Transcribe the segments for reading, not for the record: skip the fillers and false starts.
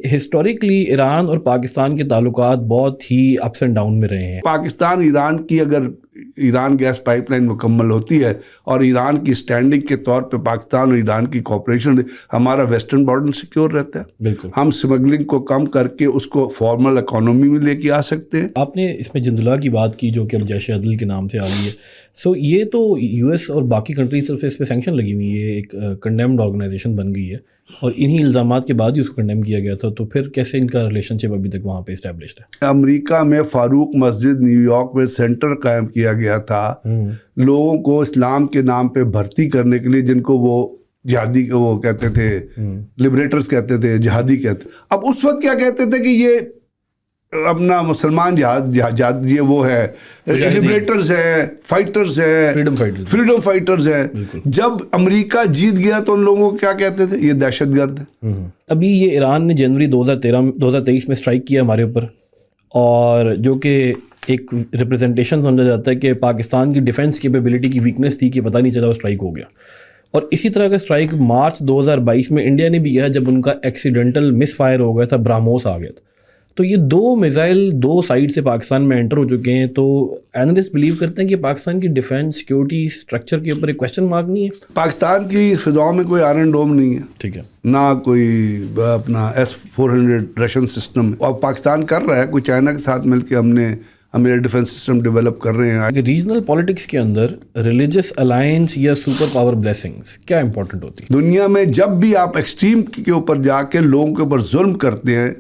Historically Iran اور پاکستان کے تعلقات بہت ہی اپس اینڈ ڈاؤن میں رہے ہیں. پاکستان ایران کی اگر ایران گیس پائپ لائن مکمل ہوتی ہے اور ایران کی سٹینڈنگ کے طور پہ پاکستان اور ایران کی کوپریشن، ہمارا ویسٹرن بارڈر سیکیور رہتا ہے. بالکل ہم سمگلنگ کو کم کر کے اس کو فارمل اکانومی میں لے کے آ سکتے ہیں. آپ نے اس میں جندلہ کی بات کی جو کہ اب جیش عدل کے نام سے آ رہی ہے. سو یہ تو یو ایس اور باقی کنٹریز صرف اس پہ سینکشن لگی ہوئی ہے، ایک کنڈیمڈ آرگنائزیشن بن گئی ہے اور انہی الزامات کے بعد ہی اس کو کنڈیم کیا گیا تھا. تو پھر کیسے ان کا ریلیشن شپ ابھی تک وہاں پہ اسٹیبلشڈ ہے؟ امریکہ میں فاروق مسجد نیو یارک میں سینٹر قائم کیا گیا تھا لوگوں کو اسلام کے نام پہ بھرتی کرنے کے لیے، جن کو وہ جہادی وہ کہتے تھے، لبریٹرز کہتے تھے، جہادی کہتے. اب اس وقت کیا کہتے تھے کہ یہ اپنا مسلمان جہاد یہ وہ ہے، لبریٹرز ہیں، فائٹرز ہیں، فریڈم فائٹرز ہیں. جب امریکہ جیت گیا تو ان لوگوں کو کیا کہتے تھے؟ یہ دہشت گرد ہے. ابھی یہ ایران نے جنوری 2023 میں اسٹرائک کیا ہمارے اوپر، اور جو کہ ایک ریپرزنٹیشن سمجھا جاتا ہے کہ پاکستان کی ڈیفنس کیپیبلٹی کی ویکنیس تھی کہ پتہ نہیں چلا وہ اسٹرائک ہو گیا. اور اسی طرح کا اسٹرائک مارچ 2022 میں انڈیا نے بھی کیا جب ان کا ایکسیڈنٹل مس فائر ہو گیا تھا، براموس آ گیا تھا. تو یہ دو میزائل دو سائڈ سے پاکستان میں انٹر ہو چکے ہیں. تو اینالسٹ بلیو کرتے ہیں کہ پاکستان کی ڈیفینس سیکورٹی اسٹرکچر کے اوپر ایک کویشچن مارک نہیں ہے. پاکستان کی فضاؤں میں کوئی آئرن ڈوم نہیں ہے، ٹھیک ہے، نہ کوئی اپنا S-400 رشین سسٹم. اور پاکستان کر رہا ہے، کوئی چائنا کے ساتھ مل کے ہم میرے ڈیفنس سسٹم ڈیولپ کر رہے ہیں. ریجنل پالیٹکس کے اندر ریلیجس الائنس یا سپر پاور بلیسنگز کیا امپورٹنٹ ہوتی ہے؟ دنیا میں جب بھی آپ ایکسٹریم کے اوپر جا کے لوگوں کے اوپر ظلم کرتے ہیں،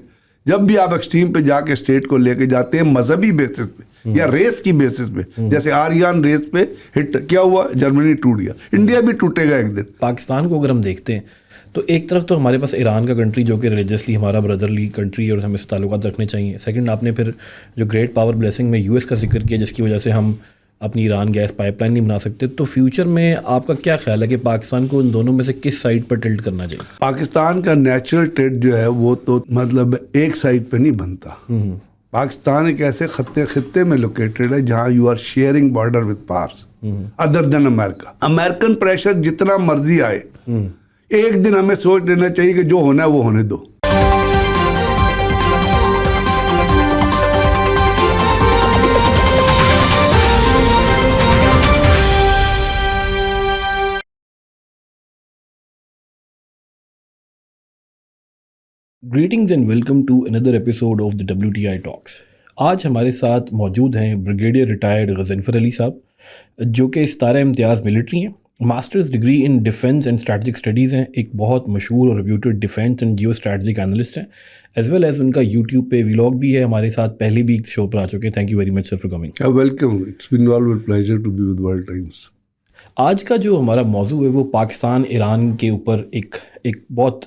جب بھی آپ ایکسٹریم پہ جا کے اسٹیٹ کو لے کے جاتے ہیں مذہبی بیسس پہ یا ریس کی بیسس پہ، جیسے آریان ریس پہ ہٹ کیا ہوا، جرمنی ٹوٹ گیا، انڈیا بھی ٹوٹے گا ایک دن. پاکستان کو اگر ہم دیکھتے ہیں تو ایک طرف تو ہمارے پاس ایران کا کنٹری جو کہ ریلیجسلی ہمارا بردرلی کنٹری اور ہمیں اس سے تعلقات رکھنے چاہیے. سیکنڈ، آپ نے پھر جو گریٹ پاور بلیسنگ میں US کا ذکر کیا جس کی وجہ سے ہم اپنی ایران گیس پائپ لائن نہیں بنا سکتے. تو فیوچر میں آپ کا کیا خیال ہے کہ پاکستان کو ان دونوں میں سے کس سائڈ پر ٹلٹ کرنا چاہیے؟ پاکستان کا نیچرل ٹریڈ جو ہے وہ تو مطلب ایک سائڈ پہ نہیں بنتا. پاکستان ایک ایسے خطے میں لوکیٹڈ ہے جہاں you are sharing border with powers other than America. American pressure جتنا مرضی آئے، ایک دن ہمیں سوچ لینا چاہیے کہ جو ہونا ہے وہ ہونے دو. Greetings and welcome to another episode of the WTI talks. آج ہمارے ساتھ موجود ہیں بریگیڈیئر ریٹائرڈ غضنفر علی صاحب، جو کہ ستارہ امتیاز ملٹری ہیں، masters degree in defence and strategic studies ہیں، ایک بہت مشہور اور reputed defence and geo strategic analyst ہیں، ایز ویل ایز ان کا یوٹیوب پہ ولاگ بھی ہے. ہمارے ساتھ پہلے بھی ایک شو پر آ چکے ہیں. Thank you very much sir for coming. Welcome, it's been always pleasure to be with World Times. آج کا جو ہمارا موضوع ہے وہ پاکستان ایران کے اوپر ایک بہت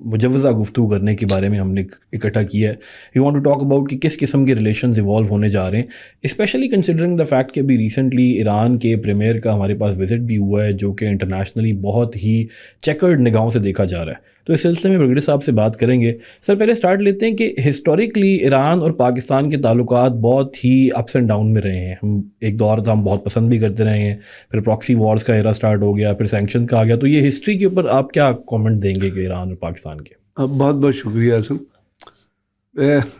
مجوزہ گفتگو کرنے کے بارے میں ہم نے اکٹھا کیا ہے. We want to talk about کہ کس قسم کے ریلیشنز ایوالو ہونے جا رہے ہیں، اسپیشلی کنسیڈرنگ دا فیکٹ کہ ابھی ریسنٹلی ایران کے پریمیئر کا ہمارے پاس وزٹ بھی ہوا ہے جو کہ انٹرنیشنلی بہت ہی چیکرڈ نگاہوں سے دیکھا جا رہا ہے. تو اس سلسلے میں بریگیڈیئر صاحب سے بات کریں گے. سر پہلے سٹارٹ لیتے ہیں کہ ہسٹوریکلی ایران اور پاکستان کے تعلقات بہت ہی اپس اینڈ ڈاؤن میں رہے ہیں. ہم ایک دور تھا ہم بہت پسند بھی کرتے رہے ہیں، پھر پراکسی وارز کا ایرا سٹارٹ ہو گیا، پھر سینکشن کا آ گیا. تو یہ ہسٹری کے اوپر آپ کیا کامنٹ دیں گے کہ ایران اور پاکستان کے؟ بہت بہت شکریہ سر.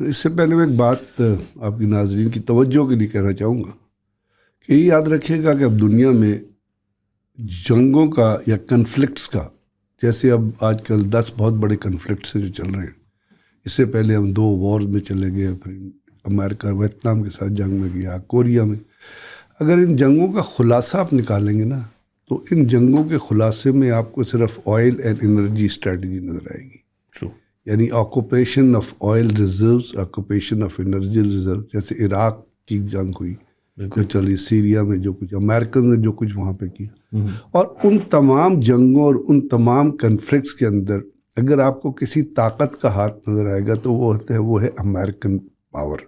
اس سے پہلے میں ایک بات آپ کی ناظرین کی توجہ کے لیے کہنا چاہوں گا کہ یہ یاد رکھیے گا کہ اب دنیا میں جنگوں کا یا کنفلکٹس کا، جیسے اب آج کل 10 بہت بڑے کنفلکٹس جو چل رہے ہیں، اس سے پہلے ہم 2 وارز میں چلے گئے، پھر امریکہ ویتنام کے ساتھ جنگ میں گیا، کوریا میں. اگر ان جنگوں کا خلاصہ آپ نکالیں گے نا تو ان جنگوں کے خلاصے میں آپ کو صرف آئل اینڈ انرجی اسٹریٹجی نظر آئے گی. یعنی occupation of oil reserves, occupation of energy reserve. جیسے عراق کی جنگ ہوئی جو چلی، سیریا میں جو کچھ امریکن نے جو کچھ وہاں پہ کیا، اور ان تمام جنگوں اور ان تمام کنفلکٹس کے اندر اگر آپ کو کسی طاقت کا ہاتھ نظر آئے گا تو وہ ہے American power.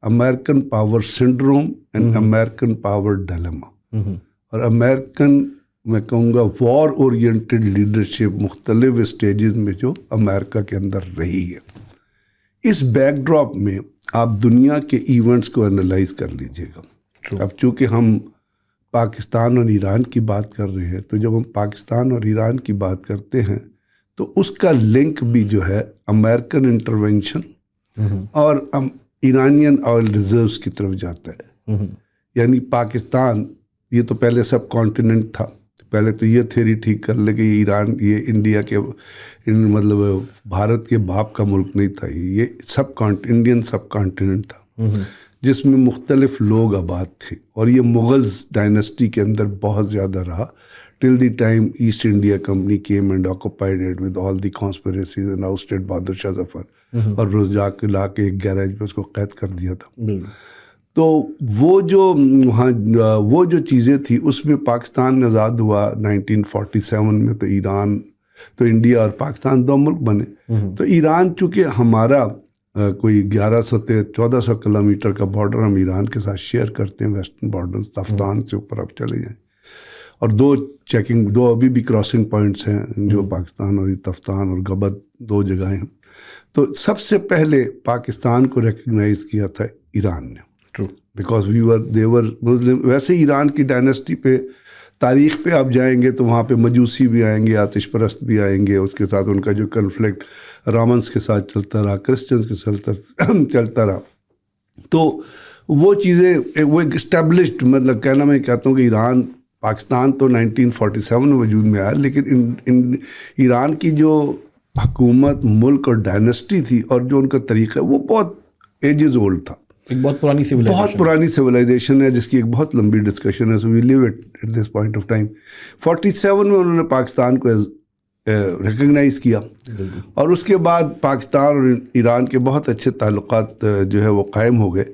American power syndrome and American power dilemma. اور امریکن میں کہوں گا وار اورینٹڈ لیڈرشپ مختلف اسٹیجز میں جو امریکہ کے اندر رہی ہے. اس بیک ڈراپ میں آپ دنیا کے ایونٹس کو انالائز کر لیجئے گا. اب چونکہ ہم پاکستان اور ایران کی بات کر رہے ہیں، تو جب ہم پاکستان اور ایران کی بات کرتے ہیں تو اس کا لنک بھی جو ہے امریکن انٹرونشن اور ایرانین آئل ریزروز کی طرف جاتا ہے. یعنی پاکستان یہ تو پہلے سب کانٹیننٹ تھا. پہلے تو یہ تھیری ٹھیک کر لے کہ یہ ایران یہ انڈیا کے مطلب بھارت کے باپ کا ملک نہیں تھا, یہ انڈین سب کانٹیننٹ تھا جس میں مختلف لوگ آباد تھے, اور یہ مغلز ڈائنسٹی کے اندر بہت زیادہ رہا till the time East India Company came and occupied it with all the conspiracies and ousted Bahadur Shah Zafar, اور روز جا کے لا کے ایک گیراج میں اس کو قید کر دیا تھا. تو وہ جو وہاں وہ جو چیزیں تھیں اس میں پاکستان آزاد ہوا 1947 میں, تو ایران تو انڈیا اور پاکستان دو ملک بنے. تو ایران چونکہ ہمارا کوئی 1400 کلومیٹر کا بارڈر ہم ایران کے ساتھ شیئر کرتے ہیں, ویسٹرن بارڈر تفتان سے اوپر آپ چلے جائیں, اور دو ابھی بھی کراسنگ پوائنٹس ہیں جو پاکستان اور تفتان اور گبد 2 جگہیں ہیں. تو سب سے پہلے پاکستان کو ریکگنائز کیا تھا ایران نے, بیکاز they were مسلم. ویسے ایران کی ڈائنسٹی پہ تاریخ پہ آپ جائیں گے تو وہاں پہ مجوسی بھی آئیں گے, آتش پرست بھی آئیں گے, اس کے ساتھ ان کا جو کنفلکٹ رامنس کے ساتھ چلتا رہا, کرسچنس کے ساتھ چلتا رہا. تو وہ چیزیں وہ ایک اسٹیبلشڈ, مطلب کہنا میں کہتا ہوں کہ پاکستان تو 1947 میں وجود میں آیا, لیکن ایران کی جو حکومت, ملک اور ڈائنسٹی تھی اور جو ان کا طریقہ وہ بہت ایجز اولڈ تھا, ایک بہت پرانی سویلائزیشن ہے جس کی ایک بہت لمبی ڈسکشن ہے. So we leave it at this point of time. 47 میں انہوں نے پاکستان کو ریکگنائز کیا, اور اس کے بعد پاکستان اور ایران کے بہت اچھے تعلقات جو ہے وہ قائم ہو گئے.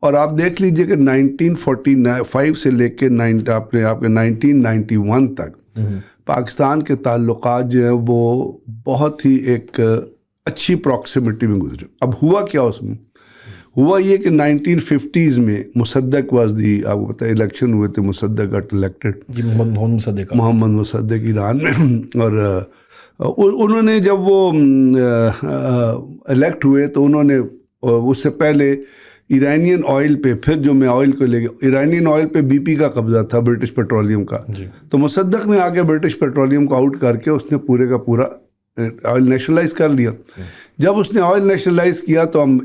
اور آپ دیکھ لیجئے کہ 1945 سے لے کے آپ کے 1991 تک پاکستان کے تعلقات جو ہیں وہ بہت ہی ایک اچھی پراکسیمیٹی میں گزرے. اب ہوا کیا اس میں؟ ہوا یہ کہ 1950s میں مصدق آپ کو پتہ ہے الیکشن ہوئے تھے, مصدق گاٹ الیکٹڈ, محمد مصدق ایران میں. اور انہوں نے جب وہ الیکٹ ہوئے تو انہوں نے اس سے پہلے ایرانین آئل پہ, پھر جو میں آئل کو لے گیا, ایرانین آئل پہ BP کا قبضہ تھا, برٹش پیٹرولیم کا. تو مصدق نے آگے برٹش پیٹرولیم کو آؤٹ کر کے اس نے پورے کا پورا آئل نیشنلائز کر لیا. جب اس نے آئل نیشنلائز کیا تو ہم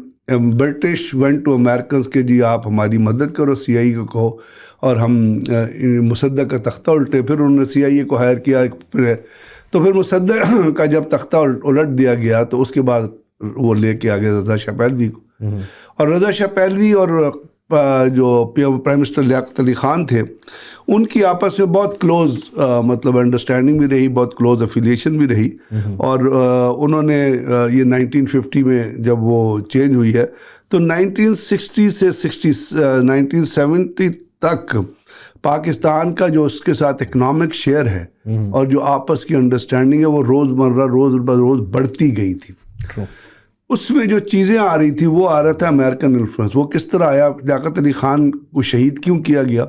برٹش وینٹ ٹو امیرکنس کے جی آپ ہماری مدد کرو, CIA کو کہو, اور ہم مصدق کا تختہ الٹے. پھر انہوں نے CIA کو ہائر کیا, تو پھر مصدق کا جب تختہ الٹ دیا گیا تو اس کے بعد وہ لے کے آگے رضا شاہ پہلوی کو, اور رضا شاہ پہلوی اور جو پرائم منسٹر لیاقت علی خان تھے ان کی آپس میں بہت کلوز مطلب انڈرسٹینڈنگ بھی رہی, بہت کلوز افیلیشن بھی رہی. اور انہوں نے یہ 1950 میں جب وہ چینج ہوئی ہے تو 1960 سے 1970 تک پاکستان کا جو اس کے ساتھ اکنامک شیئر ہے اور جو آپس کی انڈرسٹینڈنگ ہے وہ روزمرہ روز بڑھتی گئی تھی. اس میں جو چیزیں آ رہی تھی وہ آ رہا تھا امریکن انفلوئنس. وہ کس طرح آیا؟ لیاقت علی خان کو شہید کیوں کیا گیا؟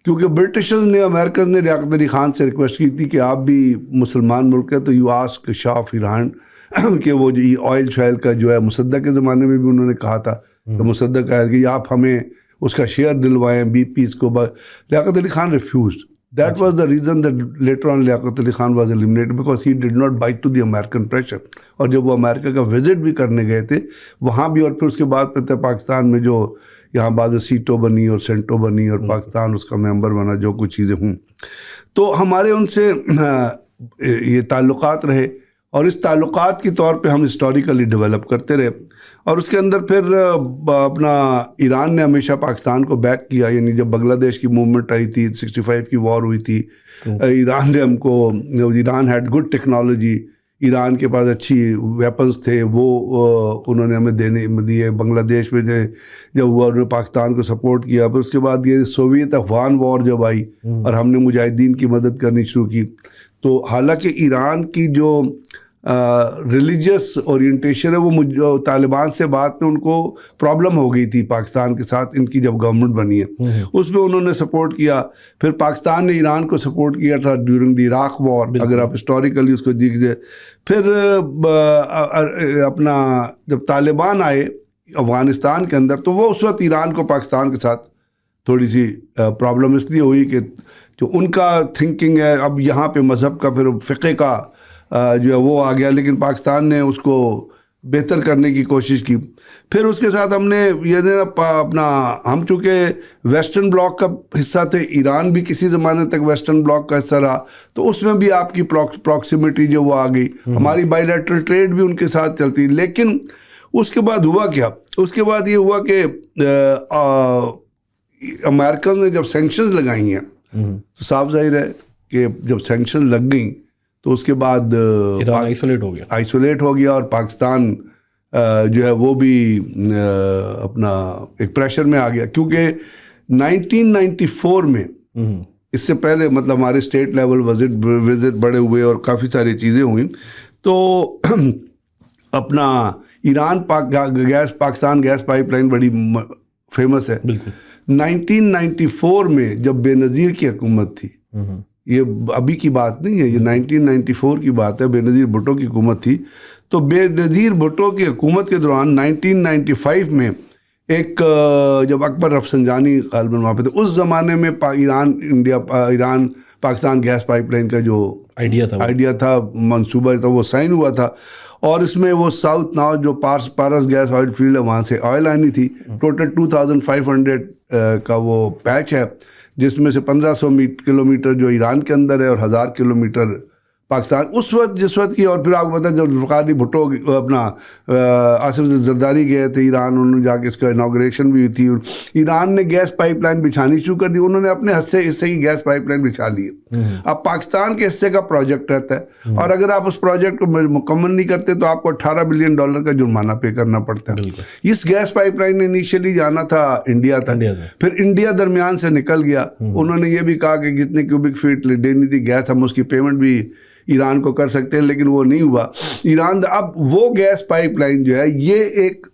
کیونکہ برٹشرز نے, امریکن نے لیاقت علی خان سے ریکویسٹ کی تھی کہ آپ بھی مسلمان ملک ہے تو you ask Shah of Iran کہ وہ جو آئل شائل کا جو ہے, مصدق کے زمانے میں بھی انہوں نے کہا تھا تو مصدق کہا کہ آپ ہمیں اس کا شیئر دلوائیں BPs کو. Liaquat Ali Khan refused. That was the reason that later on Liaquat Ali Khan was eliminated because he did not bite to the American pressure. اور جب وہ امریکہ کا وزٹ بھی کرنے گئے تھے وہاں بھی, اور پھر اس کے بعد پھر پاکستان میں جو یہاں بعد میں سیٹو بنی اور سینٹو بنی اور پاکستان اس کا ممبر بنا, جو کچھ چیزیں ہوں, تو ہمارے ان سے یہ تعلقات رہے, اور اس تعلقات کے طور پہ ہم ہسٹوریکلی ڈیولپ کرتے رہے. اور اس کے اندر پھر اپنا ایران نے ہمیشہ پاکستان کو بیک کیا. یعنی جب بنگلہ دیش کی موومنٹ آئی تھی, 65 کی وار ہوئی تھی, ایران نے ہم کو, Iran had good technology, Iran کے پاس اچھی ویپنز تھے, وہ انہوں نے ہمیں دیے. بنگلہ دیش میں جب ہوا انہوں نے پاکستان کو سپورٹ کیا. پھر اس کے بعد یہ سوویت افغان وار جب آئی اور ہم نے مجاہدین کی مدد کرنی شروع کی, تو حالانکہ ایران کی جو ریلیجیس اورینٹیشن ہے وہ طالبان سے بعد میں ان کو پرابلم ہو گئی تھی پاکستان کے ساتھ, ان کی جب گورنمنٹ بنی ہے اس میں انہوں نے سپورٹ کیا. پھر پاکستان نے ایران کو سپورٹ کیا تھا ڈیورنگ دی عراق وار, اگر آپ ہسٹوریکلی اس کو دیکھیے. پھر اپنا جب طالبان آئے افغانستان کے اندر تو وہ اس وقت ایران کو پاکستان کے ساتھ تھوڑی سی پرابلم اس لیے ہوئی کہ جو ان کا تھنکنگ ہے اب یہاں پہ مذہب کا, پھر فقہ کا جو ہے وہ آ گیا، لیکن پاکستان نے اس کو بہتر کرنے کی کوشش کی. پھر اس کے ساتھ ہم نے یہ اپنا، ہم چونکہ ویسٹرن بلاک کا حصہ تھے، ایران بھی کسی زمانے تک ویسٹرن بلاک کا حصہ رہا، تو اس میں بھی آپ کی پراکسیمیٹی جو وہ آ گئی، ہماری بائی لیٹرل ٹریڈ بھی ان کے ساتھ چلتی. لیکن اس کے بعد ہوا کیا؟ اس کے بعد یہ ہوا کہ امریکن نے جب سینکشنز لگائی ہیں تو صاف ظاہر ہے کہ جب سینکشن لگ گئیں تو اس کے بعد آئسولیٹ ہو گیا، اور پاکستان جو ہے وہ بھی اپنا ایک پریشر میں آ گیا. کیونکہ 1994 میں اس سے پہلے مطلب ہمارے اسٹیٹ لیول وزٹ بڑے ہوئے اور کافی ساری چیزیں ہوئیں، تو اپنا Iran Pakistan gas pipeline بڑی فیمس ہے. 1994 میں جب بے نظیر کی حکومت تھی، یہ ابھی کی بات نہیں ہے، یہ 1994 کی بات ہے، بے نظیر بھٹو کی حکومت تھی. تو بے نظیر بھٹو کی حکومت کے دوران 1995 میں ایک جب اکبر رفسنجانی غالباً وہاں پہ تھے، اس زمانے میں Iran Pakistan gas pipeline کا جو آئیڈیا تھا، منصوبہ تھا، وہ سائن ہوا تھا. اور اس میں وہ ساؤتھ ناؤ جو پارس گیس آئل فیلڈ ہے وہاں سے آئل آنی تھی. ٹوٹل 2500 کا وہ پیچ ہے، جس میں سے 1500 کلومیٹر جو ایران کے اندر ہے اور 1000 کلومیٹر پاکستان. اس وقت جس وقت کی، اور پھر آپ کو پتا جب ذوالفقار بھٹو اپنا آصف زرداری گئے تھے ایران، انہوں نے جا کے اس کا انوگریشن بھی ہوئی تھی، ایران نے گیس پائپ لائن بچھانی شروع کر دی. انہوں نے اپنے حصے کی گیس پائپ لائن بچھا لی. اب پاکستان کے حصے کا پروجیکٹ رہتا ہے، اور اگر آپ اس پروجیکٹ کو مکمل نہیں کرتے تو آپ کو $18 بلین کا جرمانہ پے کرنا پڑتا ہے. اس گیس پائپ لائن نے انیشیلی جانا تھا انڈیا تک، پھر انڈیا درمیان سے نکل گیا. انہوں نے یہ بھی کہا کہ جتنے کیوبک فیٹ لینی تھی گیس، ہم اس کی پیمنٹ بھی ایران کو کر سکتے ہیں، لیکن وہ نہیں ہوا. ایران اب وہ گیس پائپ لائن جو ہے، یہ ایک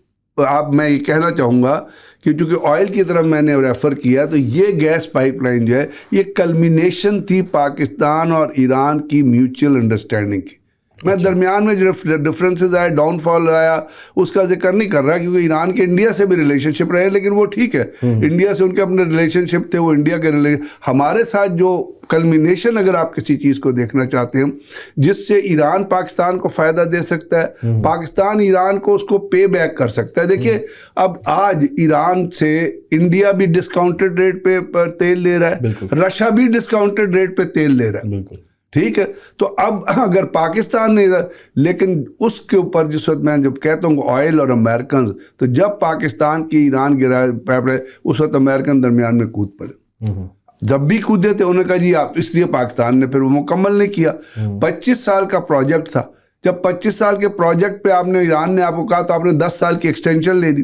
میں یہ کہنا چاہوں گا کہ چونکہ آئل کی طرف میں نے ریفر کیا، تو یہ گیس پائپ لائن جو ہے یہ کلمینیشن تھی پاکستان اور ایران کی میوچل انڈرسٹینڈنگ کی. میں درمیان میں جو ڈفرینسز آئے، ڈاؤن فال آیا، اس کا ذکر نہیں کر رہا، کیونکہ ایران کے انڈیا سے بھی ریلیشن شپ رہے، لیکن وہ ٹھیک ہے، انڈیا سے ان کے اپنے ریلیشن شپ تھے، وہ انڈیا کے ہمارے ساتھ جو کلمینیشن اگر آپ کسی چیز کو دیکھنا چاہتے ہیں جس سے ایران پاکستان کو فائدہ دے سکتا ہے، پاکستان ایران کو اس کو پے بیک کر سکتا ہے. دیکھیے اب آج ایران سے انڈیا بھی ڈسکاؤنٹڈ ریٹ پہ تیل لے رہا ہے، رشیا بھی ڈسکاؤنٹڈ ریٹ پہ تیل لے رہا ہے، ٹھیک ہے. تو اب اگر پاکستان نے، لیکن اس کے اوپر جس وقت میں جب کہتا ہوں آئل اور امریکنز، تو جب پاکستان کی ایران گرا پائپ لائن، اس وقت امریکن درمیان میں کود پڑے. جب بھی کودے تھے انہوں نے کہا جی آپ، اس لیے پاکستان نے پھر وہ مکمل نہیں کیا. 25 سال کا پروجیکٹ تھا. جب 25 سال کے پروجیکٹ پہ آپ نے، ایران نے آپ کو کہا تو آپ نے 10 سال کی ایکسٹینشن لے دی.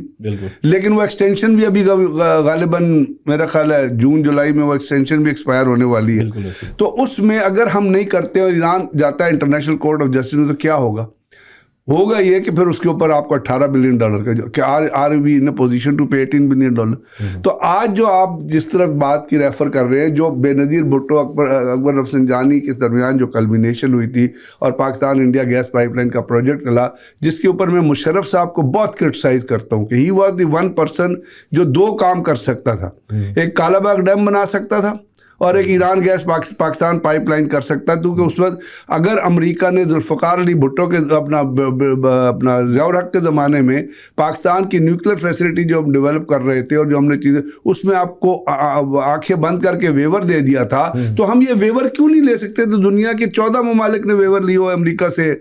لیکن وہ ایکسٹینشن بھی ابھی غالباً میرا خیال ہے جون جولائی میں وہ ایکسٹینشن بھی ایکسپائر ہونے والی ہے. تو اس میں اگر ہم نہیں کرتے اور ایران جاتا ہے انٹرنیشنل کورٹ آف جسٹس میں، تو کیا ہوگا یہ کہ پھر اس کے اوپر آپ کو $18 بلین کا کہ are we in position to pay $18 billion. تو آج جو آپ جس طرح بات کی ریفر کر رہے ہیں، جو بے نظیر بھٹو اکبر رفسنجانی کے درمیان جو کلمینیشن ہوئی تھی اور Pakistan India gas pipeline کا پروجیکٹ چلا، جس کے اوپر میں مشرف صاحب کو بہت کرٹیسائز کرتا ہوں کہ he was the one person جو 2 کام کر سکتا تھا. ایک کالا باغ ڈیم بنا سکتا تھا اور ایک Iran gas Pakistan pipeline کر سکتا ہے. کیونکہ اس وقت اگر امریکہ نے ذوالفقار علی بھٹو کے اپنا ضیاء الحق کے زمانے میں پاکستان کی نیوکلیر فیسلٹی جو ہم ڈیولپ کر رہے تھے اور جو ہم نے چیزیں اس میں آپ کو آنکھیں بند کر کے ویور دے دیا تھا، تو ہم یہ ویور کیوں نہیں لے سکتے؟ تو دنیا کے 14 ممالک نے ویور لی ہو امریکہ سے،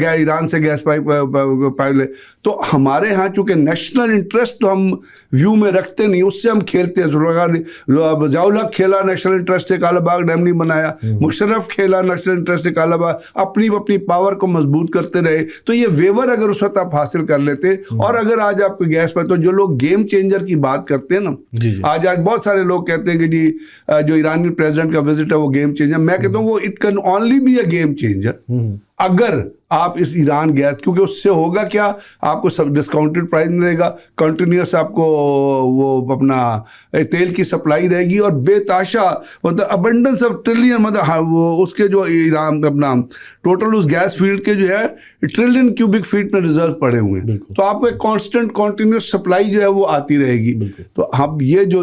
ایران سے گیس پائپ لے. تو ہمارے ہاں چونکہ نیشنل انٹرسٹ تو ہم ویو میں رکھتے نہیں، اس سے ہم کھیلتے ہیں. ضیاء الحق کھیلا نیشنل انٹرسٹ ہے، کالا باغ ڈیم نہیں بنایا. مشرف کھیلا نیشنل انٹرسٹ ہے، کالا باغ، اپنی پاور کو مضبوط کرتے رہے. تو یہ ویور اگر اس وقت آپ حاصل کر لیتے، اور اگر آج آپ کو گیس پر، تو جو لوگ گیم چینجر کی بات کرتے ہیں نا، آج بہت سارے لوگ کہتے ہیں کہ جی جو ایرانی پریزیڈنٹ کا وزٹ ہے وہ گیم چینجر. میں کہتا ہوں وہ it can only be a game changer اگر آپ اس ایران گیس، کیونکہ اس سے ہوگا کیا، آپ کو سب ڈسکاؤنٹڈ پرائز ملے گا، کنٹینیوس آپ کو وہ اپنا تیل کی سپلائی رہے گی، اور بے تاشا مطلب ابنڈنس آف ٹریلین، مطلب وہ اس کے جو ایران اپنا टोटल उस गैस फील्ड के जो है ट्रिलियन क्यूबिक फीट में रिजर्व पड़े हुए हैं। तो आपको एक कांस्टेंट कॉन्टिन्यूस सप्लाई जो है वो आती रहेगी। तो हम ये जो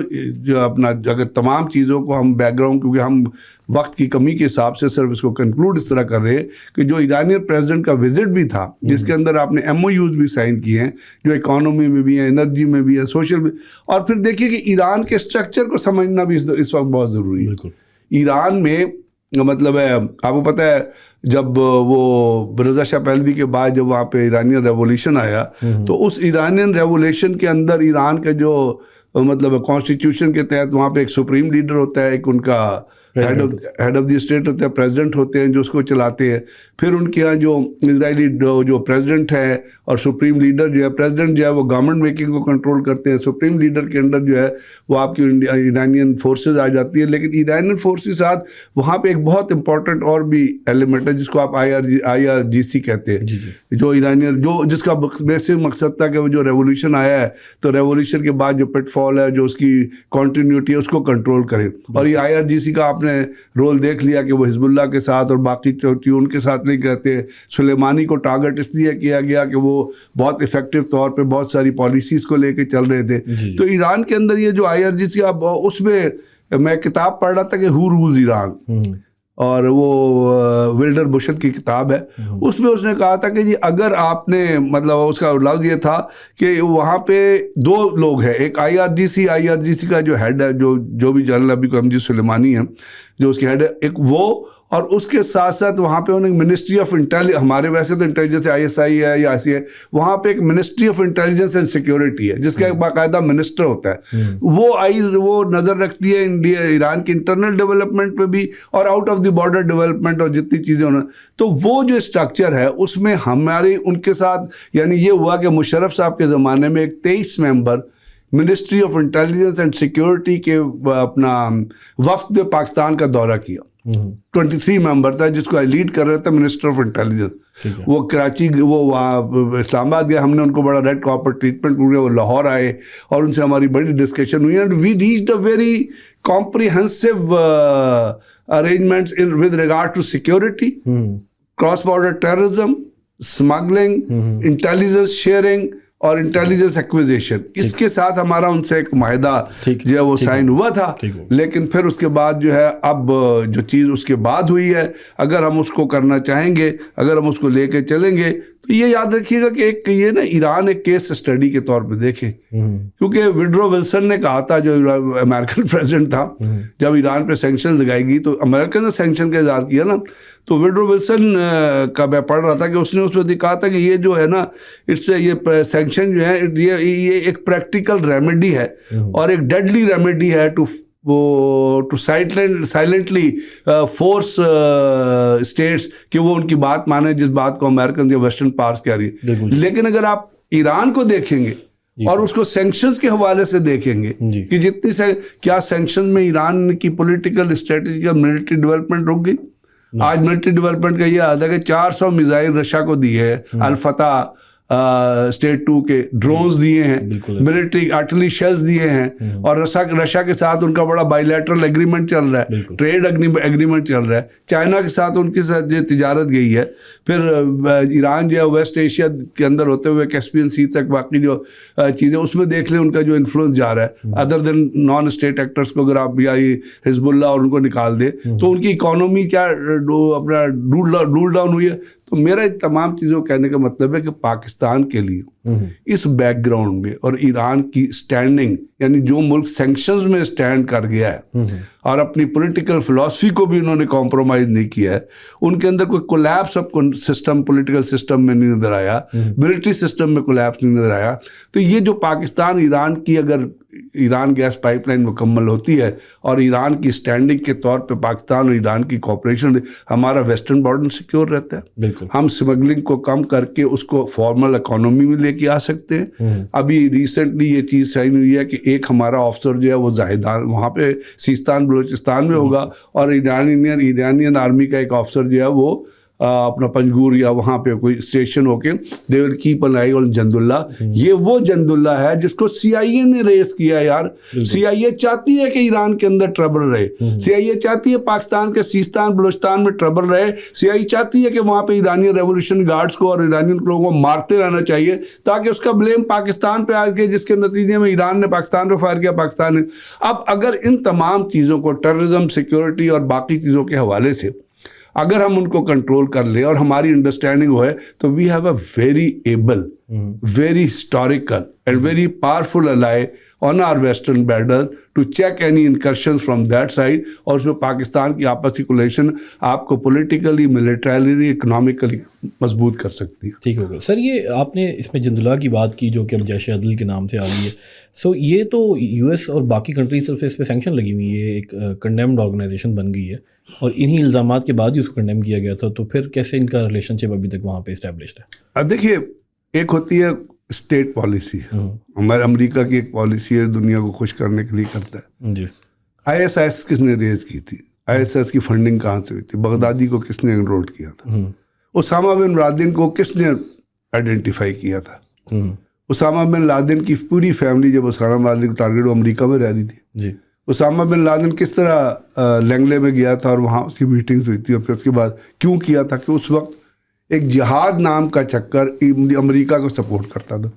अपना अगर तमाम चीज़ों को हम बैकग्राउंड, क्योंकि हम वक्त की कमी के हिसाब से सिर्फ इसको कंक्लूड इस तरह कर रहे हैं कि जो ईरानियन प्रेसिडेंट का विजिट भी था, जिसके अंदर आपने MOUs भी साइन किए हैं, जो इकोनॉमी में भी हैं, एनर्जी में भी है, सोशल भी, और फिर देखिए कि ईरान के स्ट्रक्चर को समझना भी इस वक्त बहुत ज़रूरी है। ईरान में मतलब है, आपको पता है जब वो रज़ा शाह पहलवी के बाद जब वहाँ पे ईरानियन रेवोल्यूशन आया, तो उस ईरानियन रेवोल्यूशन के अंदर ईरान का जो मतलब कॉन्स्टिट्यूशन के तहत वहाँ पे एक सुप्रीम लीडर होता है, एक उनका हेड ऑफ द स्टेट होता है, प्रेसिडेंट होते हैं जो उसको चलाते हैं। फिर उनके यहाँ जो इजरायली जो प्रेसिडेंट है और सुप्रीम लीडर जो है, प्रेसिडेंट जो है वो गवर्नमेंट मेकिंग को कंट्रोल करते हैं, सुप्रीम लीडर के अंडर जो है वो आपकी ईरानियन फोर्सेस आ जाती है। लेकिन ईरानियन फोर्स के साथ वहाँ पे एक बहुत इंपॉर्टेंट और भी एलिमेंट है जिसको आप IRGC कहते हैं, जो ईरानियन जिसका बेसिक मकसद था कि वो जो रेवोल्यूशन आया है, तो रेवोल्यूशन के बाद जो पिटफॉल है, जो उसकी कॉन्टीन्यूटी है, उसको कंट्रोल करें। और ये IRGC का आपने रोल देख लिया कि वो हिजबुल्लाह के साथ और बाकी उनके साथ लिंक रहते हैं। सुलेमानी को टारगेट इसलिए किया गया कि वो बहुत इफेक्टिव तौर पे बहुत सारी पॉलिसीज़ को लेके चल रहे थे। तो ईरान के अंदर ये जो IRGC, अब उसमें मैं किताब पढ़ रहा था कि हु रूल्स ईरान, और वो विल्डर बुशन की किताब है, उसमें उसने कहा था कि जी अगर आपने मतलब उसका लफ्ज़ ये था कि वहाँ पे 2 लोग हैं, एक IRGC का जो हेड है, जो भी जनरल अभी MG सुलेमानी है जो उसकी हेड है, एक वो, और उसके साथ साथ वहाँ पे उन्हें मिनिस्ट्री ऑफ इंटेलिजेंस, हमारे वैसे तो इंटेलिजेंस ISI है या IC है, वहाँ पे एक ministry of intelligence and security है जिसका एक बाकायदा मिनिस्टर होता है। वो नज़र रखती है ईरान की इंटरनल डेवलपमेंट पे भी और out of the border development और जितनी चीज़ें होना। तो वो जो स्ट्रक्चर है उसमें हमारे उनके साथ, यानी ये हुआ कि मुशर्रफ साहब के ज़माने में एक 23 member ministry of intelligence and security के अपना वफ्द पाकिस्तान का दौरा किया। 23 मेंबर था जिसको लीड कर रहा था मिनिस्टर ऑफ इंटेलिजेंस। वो कराची, वो वहाँ इस्लामाबाद गया, हमने उनको बड़ा रेड कॉर्पोरेट ट्रीटमेंट किया। वो लाहौर आए और उनसे हमारी बड़ी डिस्कशन हुई and we reached a very comprehensive arrangements in with regard to security, cross border terrorism, smuggling, intelligence sharing और इंटेलिजेंस एक्विजिशन। इसके साथ हमारा उनसे एक माहिदा जो है वो साइन हुआ था। लेकिन फिर उसके बाद जो है, अब जो चीज़ उसके बाद हुई है, अगर हम उसको करना चाहेंगे, अगर हम उसको लेके चलेंगे, तो ये याद रखिएगा कि एक ये ना ईरान एक केस स्टडी के तौर पे देखें, क्योंकि विड्रो विल्सन ने कहा था, जो अमेरिकन प्रेसिडेंट था, जब ईरान पे सैंक्शन लगाएगी तो अमेरिकन ने सैंक्शन का इज़हार किया ना, तो विड्रो विल्सन का मैं पढ़ रहा था कि उसने उसमें कहा था कि ये जो है ना, इससे ये सैंक्शन जो है ये एक प्रैक्टिकल रेमेडी है और एक डेडली रेमेडी है टू साइलेंटली फोर्स स्टेट्स कि वो उनकी बात माने, जिस बात को अमेरिकन या वेस्टर्न पावर्स कह रही है। लेकिन अगर आप ईरान को देखेंगे और उसको सैंक्शंस के हवाले से देखेंगे कि क्या सैंक्शन में ईरान की पॉलिटिकल स्ट्रेटजी का मिलिट्री डेवलपमेंट रुक गई? आज मिलिट्री डेवलपमेंट का ये आता है कि 400 मिसाइल रशिया को दिए हैं, अल-फतह स्टेट 2 के ड्रोन्स दिए हैं, मिलिट्री आर्टिलरी शेल्स दिए हैं, और रशिया के साथ उनका बड़ा बायलैटरल एग्रीमेंट चल रहा है, ट्रेड एग्रीमेंट चल रहा है, चाइना के साथ उनके साथ जो तिजारत गई है। फिर ईरान जो है वेस्ट एशिया के अंदर होते हुए कैस्पियन सी तक बाकी जो चीज़ें, उसमें देख लें उनका जो इन्फ्लुएंस जा रहा है, other than non state actors को अगर आप या हिजबुल्लाह और उनको निकाल दे तो उनकी इकोनॉमी क्या अपना रूल डाउन हुई है। तो मेरा इन तमाम चीज़ों कहने का मतलब है कि पाकिस्तान के लिए इस बैकग्राउंड में और ईरान की स्टैंडिंग, यानी जो मुल्क सैंक्शंस में स्टैंड कर गया है और अपनी पॉलिटिकल फिलॉसफी को भी उन्होंने कॉम्प्रोमाइज़ नहीं किया है, उनके अंदर कोई collapse of system, political system में नहीं नज़र आया, मिलिट्री सिस्टम में कोलैप्स नहीं नज़र आया। तो ये जो पाकिस्तान ईरान की, अगर ईरान गैस पाइपलाइन मुकम्मल होती है और ईरान की स्टैंडिंग के तौर पे पाकिस्तान और ईरान की कोऑपरेशन, हमारा वेस्टर्न बॉर्डर सिक्योर रहता है। बिल्कुल, हम स्मगलिंग को कम करके उसको फॉर्मल इकोनॉमी में लेके आ सकते हैं। अभी रिसेंटली ये चीज़ साइन हुई है कि एक हमारा ऑफिसर जो है वो जाहिदान वहाँ पे सीस्तान बलूचिस्तान में होगा, और ईरानियन आर्मी का एक ऑफिसर जो है वो अपना पंजगुर या वहाँ पे कोई स्टेशन होके they will keep an eye on Jundullah. ये वो जंदुल्ला है जिसको CIA ने रेस किया यार। CIA चाहती है कि ईरान के अंदर ट्रबल रहे, CIA चाहती है पाकिस्तान के सीस्तान बलूचिस्तान में ट्रबल रहे, CIA चाहती है कि वहाँ पे ईरानी रेवोल्यूशन गार्ड्स को और ईरानी लोगों को मारते रहना चाहिए ताकि उसका ब्लेम पाकिस्तान पे आ गया, जिसके नतीजे में ईरान ने पाकिस्तान पे फायर किया, पाकिस्तान ने। अब अगर इन तमाम चीज़ों को टेररिज्म, सिक्योरिटी और बाकी चीज़ों के हवाले से अगर हम उनको कंट्रोल कर ले और हमारी अंडरस्टैंडिंग हो है तो we have a very able, very historical and very powerful ally on our western border to check any incursions from that side. और उसमें पाकिस्तान की आपसी कोलेशन आपको पॉलिटिकली, मिलिटरीली, इकोनॉमिकली मजबूत कर सकती है। ठीक हो गया सर। ये आपने इसमें जंदुल्ला की बात की जो कि अब जैश अदल के नाम से आ गई है। सो ये तो US और बाकी कंट्रीज से इस पर सैंक्शन लगी हुई है, एक कंडेम्ड ऑर्गेनाइजेशन बन गई है और इन्हीं इल्ज़ामात के बाद ही उसको कंडेम किया गया था। तो फिर कैसे इनका रिलेशनशिप अभी तक वहाँ पे इस्टेब्लिश्ड है? अब देखिए, एक होती है स्टेट पॉलिसी, हमारे अमेरिका की एक पॉलिसी है, दुनिया को खुश करने के लिए करता है जी। ISIS किसने रेज की थी? ISIS की फंडिंग कहाँ से हुई थी? बगदादी को किसने एनरोल किया था? उसामा बिन लादेन को किसने आइडेंटिफाई किया था? उसामा बिन लादेन की पूरी फैमिली, जब उसामा बिन लादेन टारगेट, वो अमेरिका में रह रही थी जी। उसामा बिन लादेन किस तरह लैंगले में गया था और वहाँ उसकी मीटिंग्स हुई थी और फिर उसके बाद क्यों किया था कि उस वक्त एक जिहाद नाम का चक्कर अमेरिका को सपोर्ट करता था।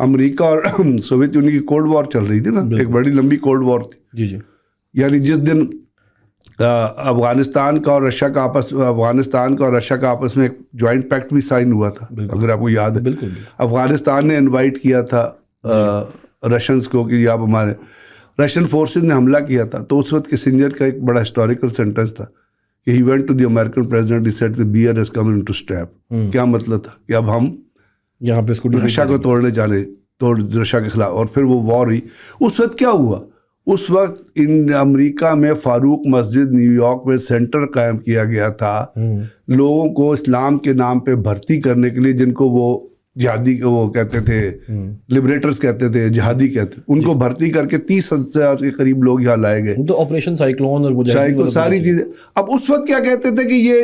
अमेरिका और सोवियत यूनियन की कोल्ड वॉर चल रही थी ना, एक बड़ी लंबी कोल्ड वॉर थी जी जी। यानी जिस दिन अफगानिस्तान का और रशिया का आपस में एक ज्वाइंट पैक्ट भी साइन हुआ था, अगर आपको याद है। अफगानिस्तान ने इनवाइट किया था रशियंस को कि आप हमारे, रशियन फोर्सेस ने हमला किया था। तो उस वक्त किसिंजर का एक बड़ा हिस्टोरिकल सेंटेंस था कि he went to the American president, he said the bear has come into step। क्या मतलब था कि अब हम यहाँ पे इसको रशिया को तोड़ने जाने, रशिया के खिलाफ, और फिर वो वॉर हुई। उस वक्त क्या हुआ? उस वक्त अमेरिका में फारूक मस्जिद न्यूयॉर्क में सेंटर कायम किया गया था लोगों को इस्लाम के नाम पे भर्ती करने के लिए, जिनको वो जिहादी वो कहते थे, लिबरेटर्स कहते थे, जिहादी कहते, उनको भर्ती करके 30,000 के करीब लोग यहाँ लाए गए। तो ऑपरेशन साइक्लोन और सारी चीजें। अब उस वक्त क्या कहते थे कि ये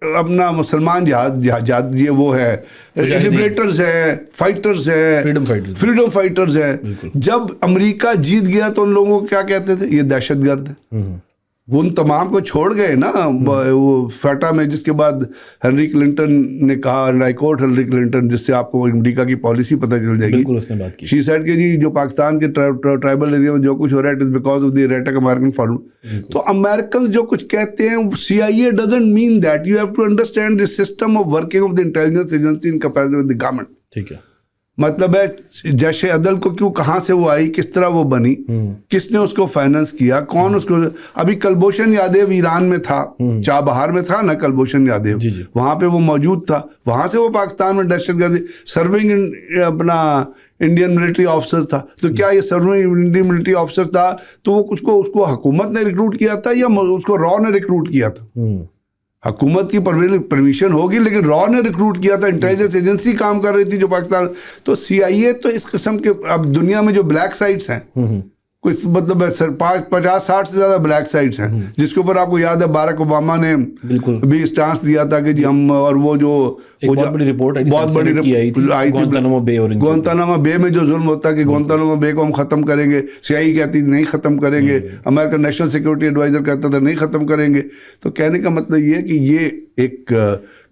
अपना मुसलमान जिहाद ये वो है, लिबरेटर्स है, फाइटर्स है, फ्रीडम फाइटर्स है। जब अमेरिका जीत गया तो उन लोगों को क्या कहते थे? ये दहशतगर्द है। वो उन तमाम को छोड़ गए ना वो फेटा में, जिसके बाद हेनरी क्लिंटन ने कहा, आई कोट हेनरी क्लिंटन, जिससे आपको अमेरिका की पॉलिसी पता चल जाएगी। बिल्कुल उसने बात की। शी सेड कि जी जो पाकिस्तान के ट्राइबल एरिया में जो कुछ हो रहा है, it is because of the रेटक अमेरिकन फॉर्म। तो अमेरिकन जो कुछ कहते हैं, CIA doesn't mean that. You have to understand the system of working of the intelligence agency in comparison with the government. ठीक है। मतलब है जैश अदल को क्यों, कहाँ से वो आई, किस तरह वो बनी, किसने उसको फाइनेंस किया, कौन उसको। अभी कुलभूषण यादव ईरान में था, चाबहार में था ना कुलभूषण यादव, वहां पे वो मौजूद था, वहां से वो पाकिस्तान में दहशतगर्दी सर्विंग अपना इंडियन मिलिट्री ऑफिसर था। तो क्या ये सर्विंग इंडियन मिलिट्री ऑफिसर था तो वो उसको हुकूमत ने रिक्रूट किया था या उसको रॉ ने रिक्रूट किया था? हुकूमत की परमिशन होगी, लेकिन रॉ ने रिक्रूट किया था, इंटेलिजेंस एजेंसी काम कर रही थी जो पाकिस्तान। तो CIA तो इस किस्म के, अब दुनिया में जो ब्लैक साइट्स हैं, कुछ मतलब 50-60 से ज्यादा ब्लैक साइट्स हैं, जिसके ऊपर आपको याद है बाराक ओबामा ने भी स्टांस लिया था कि जी हम, और वो जो बहुत बड़ी रिपोर्ट आई थी गुआंतानामो बे में जो जुल्म होता है कि गुआंतानामो बे को हम खत्म करेंगे, CIA कहती नहीं खत्म करेंगे, अमेरिकन नेशनल सिक्योरिटी एडवाइजर कहता था नहीं खत्म करेंगे। तो कहने का मतलब ये है कि ये एक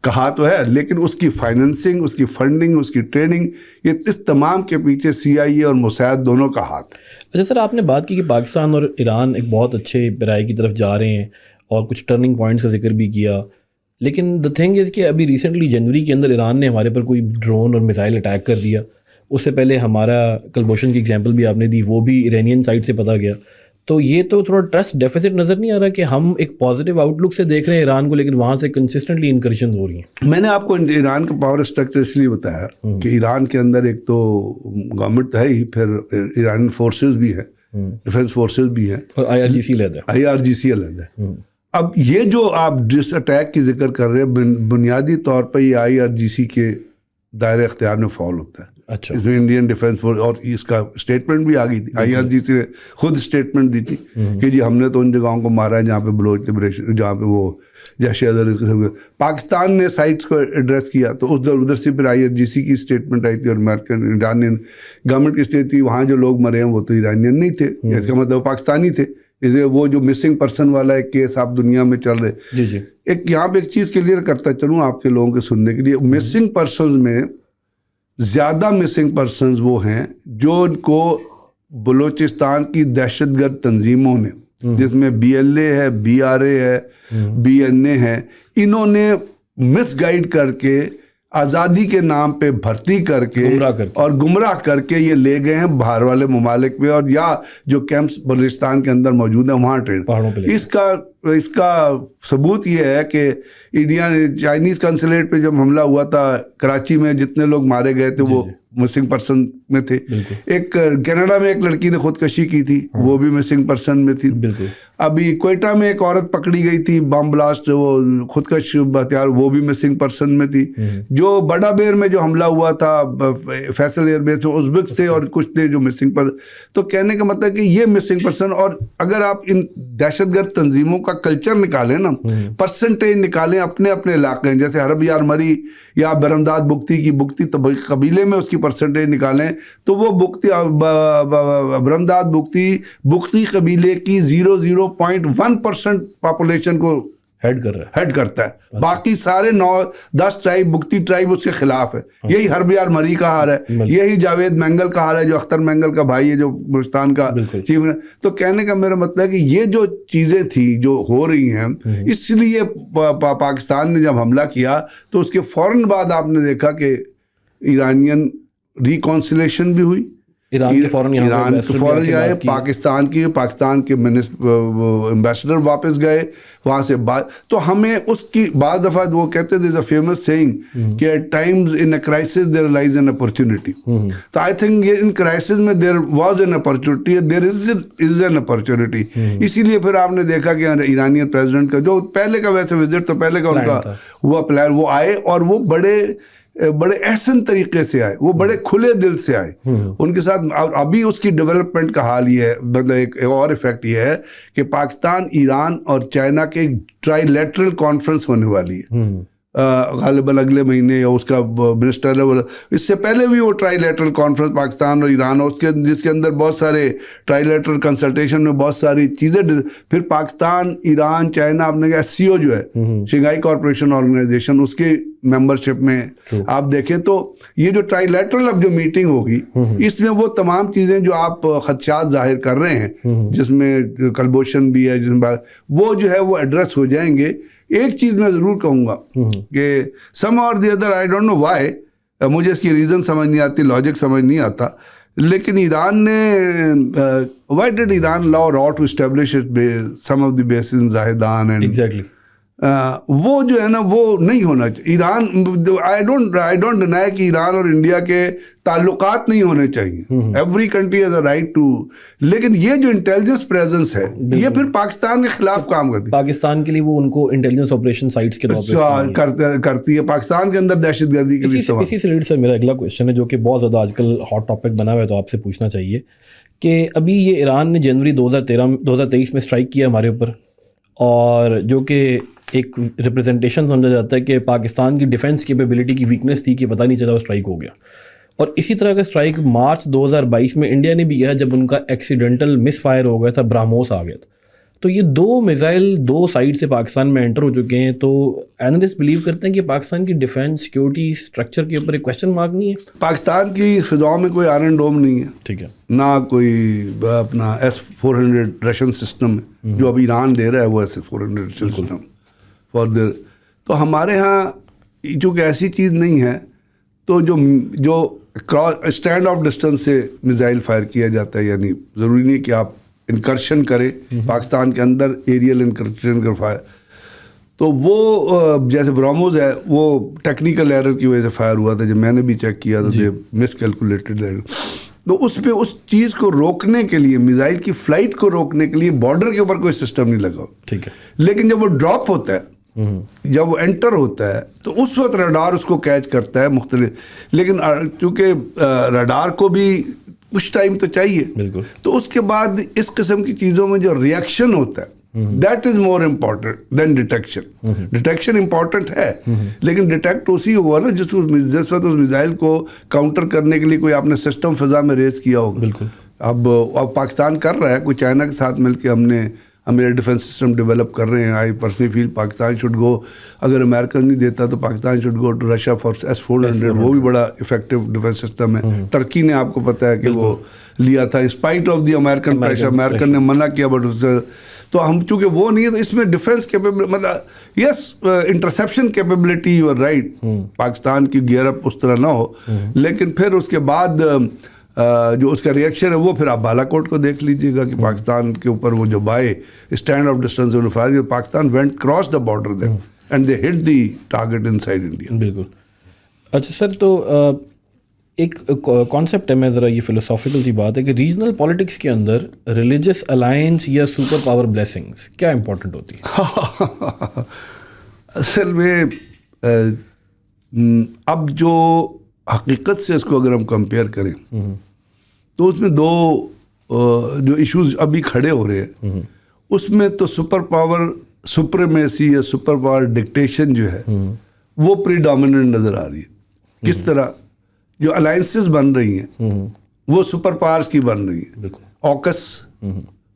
कहा तो है, लेकिन उसकी फाइनेंसिंग, उसकी फंडिंग, उसकी ट्रेनिंग, ये इस तमाम के पीछे CIA और मोसाद दोनों का हाथ। अच्छा सर, आपने बात की कि पाकिस्तान और ईरान एक बहुत अच्छे राय की तरफ जा रहे हैं और कुछ टर्निंग पॉइंट्स का जिक्र भी किया, लेकिन द थिंग इज़ कि अभी रिसेंटली जनवरी के अंदर ईरान ने हमारे पर कोई ड्रोन और मिसाइल अटैक कर दिया। उससे पहले हमारा कुलभूषण की एग्जांपल भी आपने दी, वो भी ईरानियन साइड से पता गया। तो ये तो थोड़ा ट्रस्ट डेफिसिट नज़र नहीं आ रहा कि हम एक पॉजिटिव आउटलुक से देख रहे हैं ईरान को, लेकिन वहाँ से कंसिस्टेंटली इनकर्शन हो रही हैं। मैंने आपको ईरान का पावर स्ट्रक्चर इसलिए बताया कि ईरान के अंदर एक तो गवर्नमेंट है ही, फिर ईरानी फोर्सेस भी है, डिफेंस फोर्सेस भी हैं, और IRGC अलग है। अब ये जो आप जिस अटैक की जिक्र कर रहे हैं, बुनियादी तौर पर ये IRGC के दायरे अख्तियार में फॉल होता है। अच्छा, इसमें इंडियन डिफेंस फोर्स, और इसका स्टेटमेंट भी आ गई थी, IRGC ने खुद स्टेटमेंट दी थी कि जी हमने तो उन जगहों को मारा है जहाँ पे बलोच लिबरेशन, जहाँ पे वो जैश अदर, पाकिस्तान ने साइट्स को एड्रेस किया तो उधर से फिर IRGC की स्टेटमेंट आई थी और अमेरिकन ईरानियन गवर्नमेंट की स्टेट थी, वहाँ जो लोग मरे हैं वो तो ईरानियन नहीं थे, इसका मतलब पाकिस्तानी थे। इसलिए वो जो मिसिंग पर्सन वाला एक केस आप दुनिया में चल रहे, जी जी, एक यहाँ पे एक चीज़ क्लियर करता चलूँ आपके लोगों के सुनने के लिए, मिसिंग पर्सनस में ज़्यादा मिसिंग पर्सनस वो हैं जो इनको बलूचिस्तान की दहशतगर्द तंजीमों ने, जिसमें BLA है, BRA है, BNA है, इन्होंने मिसगाइड करके आज़ादी के नाम पे भर्ती करके और गुमराह करके ये ले गए हैं बाहर वाले ममालिक में, और या जो कैंप्स बलूचिस्तान के अंदर मौजूद है वहाँ ट्रेड। इसका सबूत ये है कि इंडिया चाइनीज़ कंसुलेट पे जब हमला हुआ था कराची में, जितने लोग मारे गए थे वो मिसिंग पर्सन में थे। एक कनाडा में एक लड़की ने खुदकशी की थी, वो भी मिसिंग पर्सन में थी। अभी कोयटा में एक औरत पकड़ी गई थी, बम ब्लास्ट, वो खुदकश हथियार, वो भी मिसिंग पर्सन में थी। जो बड़ा बेर में जो हमला हुआ था फैसल एयरबेस में, उज़्बेक थे और कुछ थे जो मिसिंग पर। तो कहने का मतलब कि ये मिसिंग पर्सन, और अगर आप इन दहशतगर्द तंजीमों का कल्चर निकालें ना, परसेंटेज निकालें अपने अपने इलाके, जैसे हरब यार मरी या बरमदाद बुख्ती की, बुख्ती कबीले में उसकी परसेंटेज निकालें तो वो बुख्ती बरमदाद बुख्ती कबीले की 0.1% पॉपुलेशन को हेड करता है। बाकी सारे 9-10 ट्राइब, बुख्ती ट्राइब उसके खिलाफ है। यही हरब यार मरी का हाल है, यही जावेद मैंगल का हाल है, जो अख्तर मैंगल का भाई है, जो बलूचिस्तान का चीफ। तो कहने का मेरा मतलब है कि ये जो चीज़ें थी जो हो रही हैं, इसलिए पाकिस्तान ने जब हमला किया तो उसके फ़ौरन बाद आपने देखा कि ईरानियन रिकॉन्सिलेशन भी हुई, ईरान के फौरन आए, पाकिस्तान के एम्बेसडर वापस गए वहाँ से बात। तो हमें उसकी बाद दफ़ा वो कहते थे, फेमस सेइंग कि at times in a crisis there lies an opportunity. तो आई थिंक ये इन क्राइसिस में there was an opportunity, there is an opportunity. इसीलिए फिर आपने देखा कि ईरानियन प्रेसिडेंट का जो पहले का वैसे विजिट, तो पहले का उनका हुआ प्लान, वो आए और वो बड़े एहसन तरीके से आए, वो बड़े खुले दिल से आए उनके साथ। और अभी उसकी डेवलपमेंट का हाल ये है, मतलब एक और इफेक्ट ये है कि पाकिस्तान, ईरान और चाइना के ट्राइलेटरल कॉन्फ्रेंस होने वाली है गालिबन अगले महीने, या उसका मिनिस्टर लेवल। इससे पहले भी वो ट्राइलेटरल कॉन्फ्रेंस पाकिस्तान और ईरान, उसके जिसके अंदर बहुत सारे ट्राइलेटरल कंसल्टेशन में बहुत सारी चीज़ें, फिर पाकिस्तान, ईरान, चाइना, आपने SCO जो है शंघाई कॉरपोरेशन ऑर्गेनाइजेशन, उसके मेंबरशिप में आप देखें तो ये जो ट्राइलेटरल अब जो मीटिंग होगी, इसमें वो तमाम चीज़ें जो आप खदशात जाहिर कर रहे हैं, जिसमें कलबोशन भी है, जिसमें वो जो है वो एड्रेस हो जाएंगे। एक चीज़ मैं ज़रूर कहूँगा कि सम और the other, I don't know why, मुझे इसकी रीज़न समझ नहीं आती, लॉजिक समझ नहीं आता, लेकिन ईरान ने व्हाई डिड ईरान लॉ रॉ to establish some of the basis in Zahedan and exactly वो जो है ना वो नहीं होना चाहिए। ईरान, आई डोंट डिनाई कि ईरान और इंडिया के ताल्लुकात नहीं होने चाहिए, every country has a right to, लेकिन ये जो इंटेलिजेंस प्रेजेंस है ये फिर पाकिस्तान के खिलाफ काम करती है। पाकिस्तान के लिए वो उनको इंटेलिजेंस ऑपरेशन साइट्स के तौर पे करती है, पाकिस्तान के अंदर दहशतगर्दी के लिए। इसी से रिलेटेड सर मेरा अगला क्वेश्चन है जो कि बहुत ज़्यादा आजकल हॉट टॉपिक बना हुआ है, तो आपसे पूछना चाहिए कि अभी ये ईरान ने जनवरी 2023 में स्ट्राइक किया हमारे ऊपर, और जो कि एक रिप्रेजेंटेशन समझा जाता है कि पाकिस्तान की डिफेंस कैपेबिलिटी की वीकनेस थी कि पता नहीं चला वो स्ट्राइक हो गया। और इसी तरह का स्ट्राइक मार्च 2022 में इंडिया ने भी किया जब उनका एक्सीडेंटल मिस फायर हो गया था, ब्राह्मोस आ गया था। तो ये 2 मिसाइल 2 साइड से पाकिस्तान में एंटर हो चुके हैं। तो एनालिस्ट बिलीव करते हैं कि पाकिस्तान की डिफेंस सिक्योरिटी स्ट्रक्चर के ऊपर एक क्वेश्चन मार्क नहीं है। पाकिस्तान की फिजाओं में कोई आयरन डोम नहीं है, ठीक है ना, कोई अपना S-400 रशियन सिस्टम है जो अभी ईरान दे रहा है, वो S-400 सिस्टम फॉर देयर। तो हमारे यहाँ चूँकि ऐसी चीज़ नहीं है, तो जो क्रॉस स्टैंड ऑफ डिस्टेंस से मिसाइल फायर किया जाता है, यानी ज़रूरी नहीं कि आप इनकर्शन करें पाकिस्तान के अंदर, एरियल इनकर्शन कर फायर, तो वो जैसे ब्राह्मोस है वो टेक्निकल एरर की वजह से फायर हुआ था, जब मैंने भी चेक किया तो दे मिसकैलकुलेटेड एरर। तो उस पे उस चीज़ को रोकने के लिए, मिसाइल की फ़्लाइट को रोकने के लिए बॉर्डर के ऊपर कोई सिस्टम नहीं लगा, ठीक है। लेकिन जब वो ड्रॉप होता है جب وہ انٹر ہوتا ہے تو اس وقت ریڈار اس کو کیچ کرتا ہے مختلف, لیکن چونکہ ریڈار کو بھی کچھ ٹائم تو چاہیے, بالکل, تو اس کے بعد اس قسم کی چیزوں میں جو ریئیکشن ہوتا ہے that is more important than detection. Detection important ہے لیکن ڈیٹیکٹ اسی ہوا نا جس وقت اس میزائل کو کاؤنٹر کرنے کے لیے کوئی آپ نے سسٹم فضا میں ریز کیا ہوگا. بالکل. اب پاکستان کر رہا ہے, کوئی چائنا کے ساتھ مل کے ہم میرا ڈیفینس سسٹم ڈیولپ کر رہے ہیں. I personally feel Pakistan should go, اگر امریکہ نہیں دیتا تو Pakistan should go to Russia for S-400. وہ بھی بڑا افیکٹو ڈیفینس سسٹم ہے. ٹرکی نے آپ کو پتہ ہے کہ وہ لیا تھا spite of the American pressure, American نے منع کیا, بٹ اس سے تو ہم چونکہ وہ نہیں ہے تو اس میں ڈیفینس کیپیبلٹی مطلب yes interception capability you are right, Pakistan کی گیئر اپ اس طرح نہ ہو, لیکن پھر اس کے بعد جو اس کا ریئیکشن ہے وہ پھر آپ بالا کوٹ کو دیکھ لیجئے گا کہ پاکستان کے اوپر وہ جو by stand off distance fire, Pakistan went cross the border then and they hit the target inside India. بالکل. اچھا سر, تو ایک کانسیپٹ ہے, میں ذرا یہ فلسافیکل سی بات ہے کہ ریجنل پالیٹکس کے اندر ریلیجس الائنس یا سپر پاور بلیسنگس کیا امپورٹنٹ ہوتی ہے؟ اصل میں اب جو حقیقت سے اس کو اگر ہم کمپیئر کریں تو اس میں دو جو ایشوز ابھی کھڑے ہو رہے ہیں, اس میں تو سپر پاور سپریمیسی یا سپر پاور ڈکٹیشن جو ہے وہ پری ڈومیننٹ نظر آ رہی ہے. کس طرح جو الائنسز بن رہی ہیں وہ سپر پاورز کی بن رہی ہیں. آکس,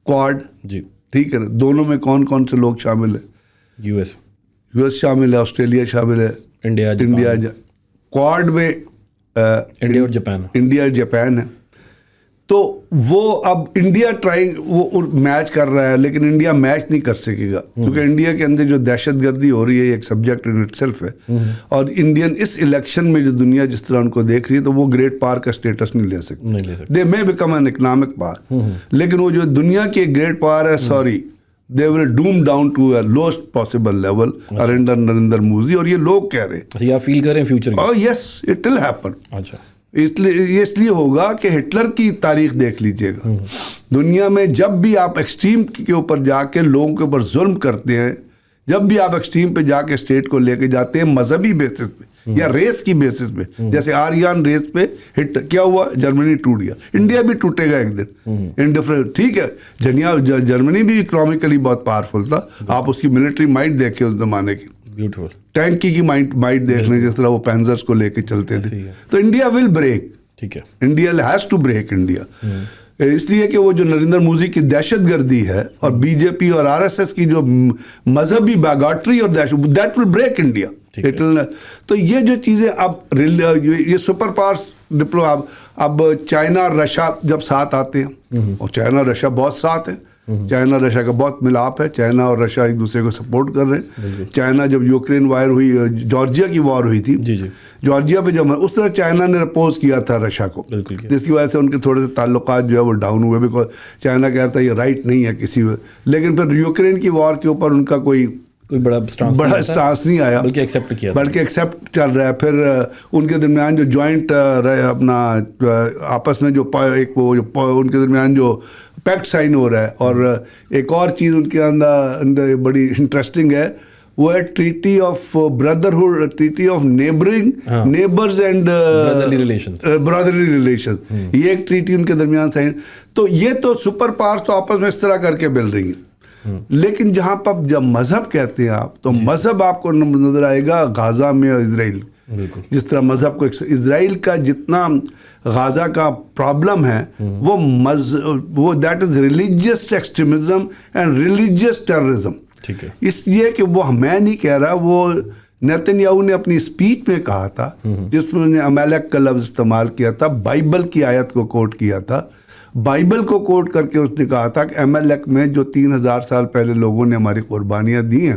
کوڈ, جی ٹھیک ہے نا, دونوں میں کون کون سے لوگ شامل ہیں؟ یو ایس شامل ہے, آسٹریلیا شامل ہے, انڈیا کوڈ میں انڈیا اور جاپان, انڈیا جاپان ہے. تو وہ اب انڈیا وہ میچ کر رہا ہے, لیکن انڈیا میچ نہیں کر سکے گا کیونکہ انڈیا کے اندر جو دہشت گردی ہو رہی ہے ایک سبجیکٹ ان اٹ سیلف ہے, اور انڈین اس الیکشن میں جو دنیا جس طرح ان کو دیکھ رہی ہے تو وہ گریٹ پاور کا اسٹیٹس نہیں لے سکتے. They may become an economic power, لیکن وہ جو دنیا کی ایک گریٹ پاور ہے, sorry they will doom down to a lowest possible level under Narendra Modi, اور یہ لوگ کہہ رہے ہیں. یہ آپ فیل کریں future oh yes it will happen. اچھا, اس لیے ہوگا کہ ہٹلر کی تاریخ دیکھ لیجئے گا. دنیا میں جب بھی آپ ایکسٹریم کے اوپر جا کے لوگوں کے اوپر ظلم کرتے ہیں, جب بھی آپ ایکسٹریم پہ جا کے اسٹیٹ کو لے کے جاتے ہیں مذہبی بیسس پہ یا ریس کی بیسس پہ, جیسے آریان ریس پہ ہٹ کیا ہوا, جرمنی ٹوٹ گیا, انڈیا بھی ٹوٹے گا ایک دن. انڈیفرنٹ ٹھیک ہے, جرمنی بھی اکنامکلی بہت پاورفل تھا, آپ اس کی ملٹری مائٹ دیکھیں اس زمانے کی, بیوٹیفل ٹینکی کی مائٹ دیکھ لیں جس طرح وہ پینزرس کو لے کے چلتے تھے. تو انڈیا ول بریک, ٹھیک ہے, India has to break India. اس لیے کہ وہ جو نریندر مودی کی دہشت گردی ہے اور بی جے پی اور RSS کی جو مذہبی بیگاٹری اور دہشت, دیٹ ول بریک انڈیا. تو یہ جو چیزیں اب یہ سپر پاورز اب چائنا اور رشیا جب ساتھ آتے ہیں, اور چائنا اور رشیا بہت ساتھ ہیں, چائنا اور رشیا کا بہت ملاپ ہے, چائنا اور رشیا ایک دوسرے کو سپورٹ کر رہے ہیں. چائنا جب یوکرین وار ہوئی, جارجیا کی وار ہوئی تھی, جارجیا پہ جب اس طرح چائنا نے اپوز کیا تھا رشیا کو, جس کی وجہ سے ان کے تھوڑے سے تعلقات جو ہے وہ ڈاؤن ہوئے, بیکاز چائنا کہہ رہا تھا یہ رائٹ نہیں ہے کسی میں. لیکن پھر یوکرین کی وار کے اوپر ان کا کوئی بڑا اسٹانس نہیں آیا, بلکہ ایکسیپٹ چل رہا ہے. پھر ان کے درمیان جو جوائنٹ اپنا آپس میں جو ایک وہ ان کے درمیان جو پیکٹ سائن ہو رہا ہے, اور ایک اور چیز ان کے اندر بڑی انٹرسٹنگ ہے, وہ ہے treaty of brotherhood, treaty of neighbours and brotherly relation, یہ ایک ٹریٹی ان کے درمیان سائن. تو یہ تو سپر پاورز تو آپس میں اس طرح کر کے مل رہی ہیں. لیکن جہاں پر جب مذہب کہتے ہیں آپ, تو مذہب آپ کو نظر آئے گا غازہ میں اور اسرائیل. جس طرح مذہب کو اسرائیل کا جتنا غازہ کا پرابلم ہے وہ that is religious extremism and religious terrorism. اس لیے کہ وہ میں نہیں کہہ رہا, وہ نیتن یاہو نے اپنی اسپیچ میں کہا تھا جس میں انہوں نے عمیلک کا لفظ استعمال کیا تھا, بائبل کی آیت کو کوٹ کیا تھا. بائبل کو کوٹ کر کے اس نے کہا تھا کہ عمیلک میں جو 3000 سال پہلے لوگوں نے ہماری قربانیاں دی ہیں,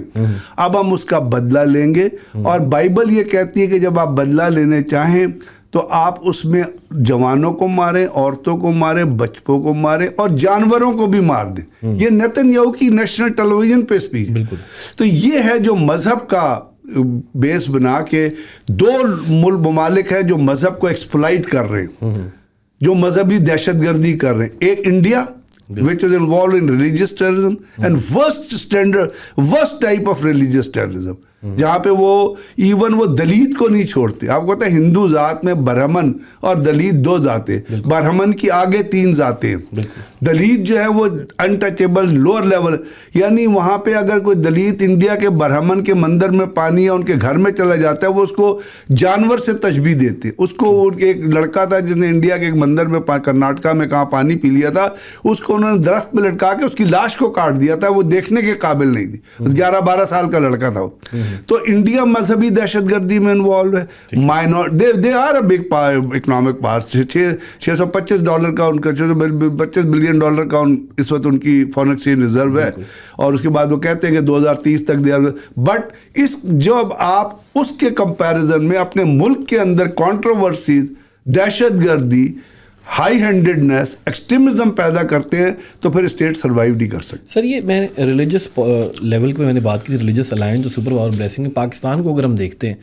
اب ہم اس کا بدلہ لیں گے. اور بائبل یہ کہتی ہے کہ جب آپ بدلہ لینے چاہیں تو آپ اس میں جوانوں کو ماریں, عورتوں کو ماریں, بچوں کو ماریں, اور جانوروں کو بھی مار دیں. یہ نیتن یاہو کی نیشنل ٹیلی ویژن پہ اسپیچ. تو یہ ہے جو مذہب کا بیس بنا کے دو ممالک ہیں جو مذہب کو ایکسپلائٹ کر رہے ہیں, جو مذہبی دہشت گردی کر رہے ہیں. ایک India which is involved in religious terrorism and worst type of religious terrorism, जहाँ पे वो इवन वो दलित को नहीं छोड़ते. आपको पता है हिंदू जात में ब्राह्मण और दलित 2 जाते, ब्राह्मण की आगे 3 जाते हैं, दलित जो है वो अनटचेबल लोअर लेवल. यानी वहाँ पे अगर कोई दलित इंडिया के ब्राह्मण के मंदिर में पानी या उनके घर में चला जाता है, वो उसको जानवर से तशबीह देते. उसको एक लड़का था जिसने इंडिया के एक मंदिर में कर्नाटका में कहाँ पानी पी लिया था, उसको उन्होंने दरख्त पे लटका के उसकी लाश को काट दिया था. वो देखने के काबिल नहीं थी, 11-12 साल का लड़का था वो. तो इंडिया मजहबी दहशतगर्दी में इन्वॉल्व है. They are a big economic power. $625 का उनका $25 बिलियन का इस वक्त उनकी फॉरेन एक्सचेंज रिजर्व है. और उसके बाद वो कहते हैं कि 2030 तक दे. बट इस जब आप उसके कंपैरिजन में अपने मुल्क के अंदर कंट्रोवर्सीज, दहशतगर्दी, हाई हैंडेडनेस, एक्सट्रीमिज्म पैदा करते हैं, तो फिर स्टेट सर्वाइव नहीं कर सकती. सर ये मैं रिलीजियस लेवल पे मैंने बात की थी, रिलीजियस अलायंस जो सुपर पावर ब्लेसिंग है. पाकिस्तान को अगर हम देखते हैं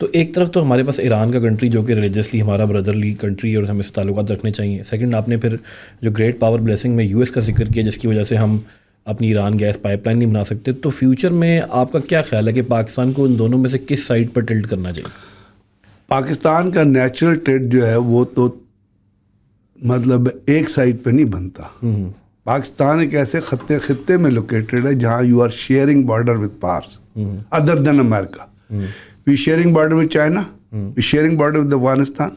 तो एक तरफ तो हमारे पास ईरान का कंट्री जो कि रिलीजियसली हमारा ब्रदरली कंट्री है और हमें से ताल्लुकात रखने चाहिए. सेकंड आपने फिर जो ग्रेट पावर ब्लेसिंग में यूएस का जिक्र किया, जिसकी वजह से हम अपनी ईरान गैस पाइपलाइन नहीं बना सकते. तो फ्यूचर में आपका क्या ख्याल है कि पाकिस्तान को उन दोनों में से किस साइड पर टिल्ट करना चाहिए? पाकिस्तान का नेचुरल ट्रेड जो है वो तो मतलब एक साइड पे नहीं बनता. पाकिस्तान एक ऐसे खत्ते में लोकेटेड है जहाँ you are sharing border with powers other than America. We sharing border with China, we sharing border with Afghanistan.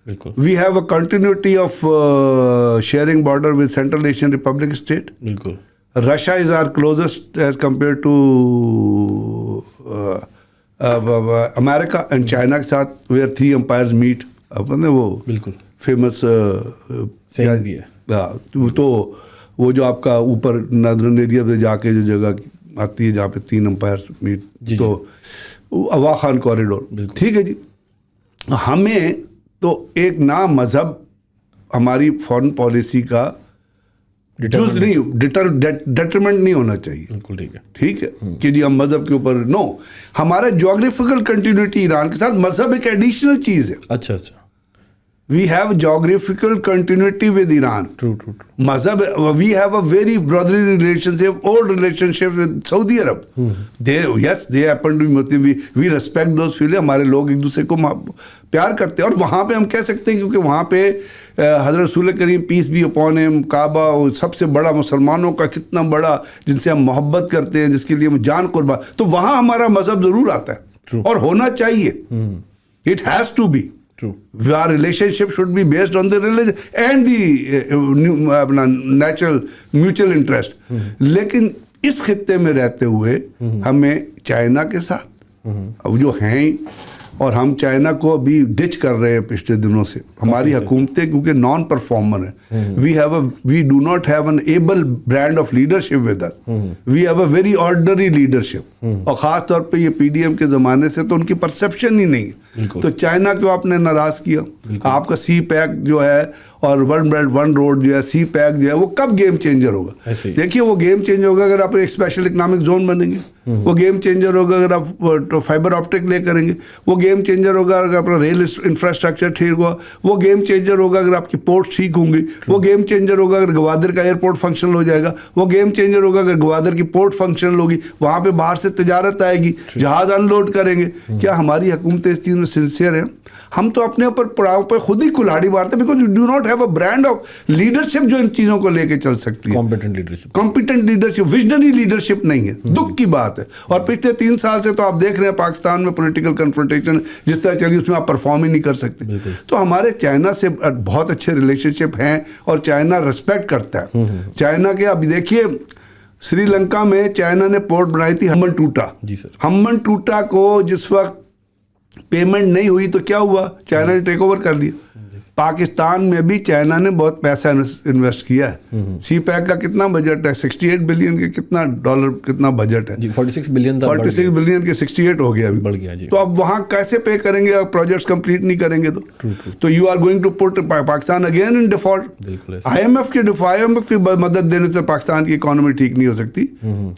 बिल्कुल. We have a continuity of sharing border with Central Asian republic state. बिल्कुल. Russia is our closest as compared to America and China के साथ where 3 empires meet. अपने वो बिल्कुल famous same भी है. तो वो जो आपका ऊपर नॉर्दर्न एरिया पे जाके जो जगह आती है जहाँ पे 3 एम्पायर मीट, तो अवा खान कॉरिडोर. ठीक है जी. हमें तो एक ना मजहब हमारी फॉरेन पॉलिसी का जूस नहीं, डिटरमेंट नहीं होना चाहिए. बिल्कुल ठीक है. ठीक है कि जी हम मजहब के ऊपर नो. हमारा ज्योग्राफिकल कंटिन्यूटी ईरान के साथ, मजहब एक एडिशनल चीज है. अच्छा. We have geographical continuity with Iran. True. Mazhab, we have a very brotherly relationship, old relationship with Saudi Arab. They happen to be Muslim. We respect those feelings. हमारे लोग एक दूसरे को प्यार करते हैं. और वहाँ पे हम कह सकते हैं क्योंकि वहाँ पे हज़रत रसूल करीम पीस बी अपॉन हिम, काबा सबसे बड़ा मुसलमानों का कितना बड़ा, जिनसे हम मोहब्बत करते हैं, जिसके लिए हम जान कुर्बान, तो वहाँ हमारा मजहब ज़रूर आता है. और होना चाहिए. It has to be. True. Our relationship should be based on the religion and the natural mutual interest. लेकिन इस खित्ते में रहते हुए हमें चाइना के साथ अब जो हैं, और हम चाइना को अभी डिच कर रहे हैं पिछले दिनों से. हमारी हुकूमतें क्योंकि नॉन परफॉर्मर है. We do not have an able brand of leadership with us. We have a very ordinary leadership. और ख़ास तौर पे ये पीडीएम के ज़माने से तो उनकी परसेप्शन ही नहीं है. तो चाइना को आपने नाराज़ किया. आपका सी पैक जो है और वन बेल्ट वन रोड जो है, सी पैक जो है, वो कब गेम चेंजर होगा? देखिए वो गेम चेंज होगा अगर आप एक स्पेशल इकोनॉमिक जोन बनेंगे. वो गेम चेंजर होगा अगर आप फाइबर ऑप्टिक ले करेंगे. वो गेम चेंजर होगा अगर अपना रेल इंफ्रास्ट्रक्चर ठीक हुआ. वो गेम चेंजर होगा अगर आपकी पोर्ट ठीक होंगी. वो गेम चेंजर होगा अगर गवादर का एयरपोर्ट फंक्शनल हो जाएगा. वो गेम चेंजर होगा अगर गवादर की पोर्ट फंक्शनल होगी. वहाँ पे बाहर से तजारत आएगी, जहाज अनलोड करेंगे. क्या हमारी हुकूमतें इस चीज़ में सिंसियर हैं? हम तो अपने ऊपर पड़ाव पर खुद ही कुल्हाड़ी मारते हैं, because you do not have a brand of leadership जो इन चीज़ों को लेके चल सकती है. कॉम्पिटेंट लीडरशिप, विजनरी लीडरशिप नहीं है. दुख की बात है. और पिछले 3 साल से तो आप देख रहे हैं पाकिस्तान में पॉलिटिकल कन्फ्रंटेशन जिस तरह चली, उसमें आप परफॉर्म ही नहीं कर सकते. तो हमारे चाइना से बहुत अच्छे रिलेशनशिप हैं और चाइना रिस्पेक्ट करता है. चाइना के अभी देखिए श्रीलंका में चाइना ने पोर्ट बनाई थी हम्बनटोटा. हम्बन टूटा को जिस वक्त पेमेंट नहीं हुई तो क्या हुआ? चाइना ने टेक ओवर कर लिया. पाकिस्तान में भी चाइना ने बहुत पैसा इन्वेस्ट किया है. सी पैक का कितना बजट है? 68 बिलियन के कितना डॉलर कितना बजट है? 46 बिलियन 46 बिलियन के 68 हो गया अभी. बढ़ गया जी. तो अब वहाँ कैसे पे करेंगे? अब प्रोजेक्ट्स कंप्लीट नहीं करेंगे तो you are going to put Pakistan again in default. IMF की मदद देने से पाकिस्तान की इकोनॉमी ठीक नहीं हो सकती.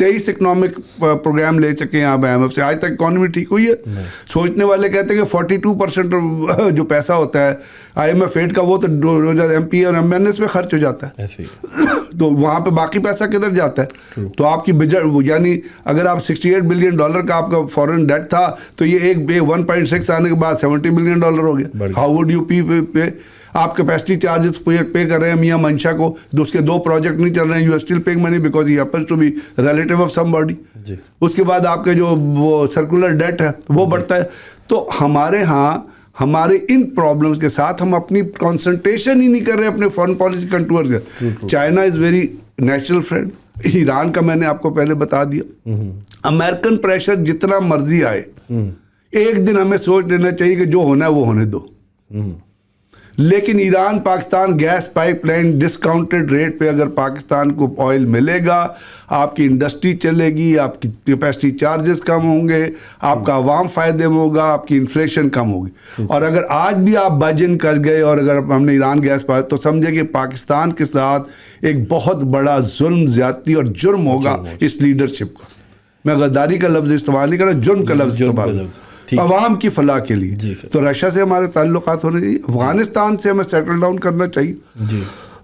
23 इकोनॉमिक प्रोग्राम ले सके यहाँ पे IMF से, आज तक इकोनॉमी ठीक हुई है? सोचने वाले कहते हैं कि 42% जो पैसा होता है IMF है फेड का, वो तो रोजा MP और MNS में खर्च हो जाता है, ऐसे ही तो वहाँ पे बाकी पैसा किधर जाता है? तो आपकी बजट यानी अगर आप $68 बिलियन का आपका फॉरेन डेट था, तो ये 1.6 आने के बाद $70 बिलियन हो गया. हाउ वुड यू पे? आप कैपेसिटी चार्जेस पे कर रहे हैं मियाँ मंशा को, उसके 2 प्रोजेक्ट नहीं चल रहे हैं, you are still paying money because he happens to be relative of somebody. उसके बाद आपके जो वो सर्कुलर डेट है वो बढ़ता है. तो हमारे यहाँ हमारे इन प्रॉब्लम्स के साथ हम अपनी कंसंट्रेशन ही नहीं कर रहे अपने फॉरेन पॉलिसी कंटूर से. China is very natural friend. Iran का मैंने आपको पहले बता दिया. अमेरिकन प्रेशर जितना मर्जी आए, एक दिन हमें सोच लेना चाहिए कि जो होना है वो होने दो. लेकिन Iran Pakistan gas pipeline discounted rate पे अगर पाकिस्तान को ऑयल मिलेगा, आपकी इंडस्ट्री चलेगी, आपकी कैपेसिटी चार्जेस कम होंगे, आपका आवाम फ़ायदे में होगा, आपकी इन्फ्लेशन कम होगी. और अगर आज भी आप बाइजन कर गए और अगर हमने ईरान गैस पाया, तो समझे कि पाकिस्तान के साथ एक बहुत बड़ा जुल्म, ज़्यादती और जुर्म होगा इस लीडरशिप का. मैं गद्दारी का लफ्ज़ इस्तेमाल नहीं कर रहा, जुर्म का लफ्ज़ इस्तेमाल, अवाम की फलाह के लिए. तो रशिया से हमारे ताल्लुकात होने चाहिए, अफगानिस्तान से हमें सेटल डाउन करना चाहिए.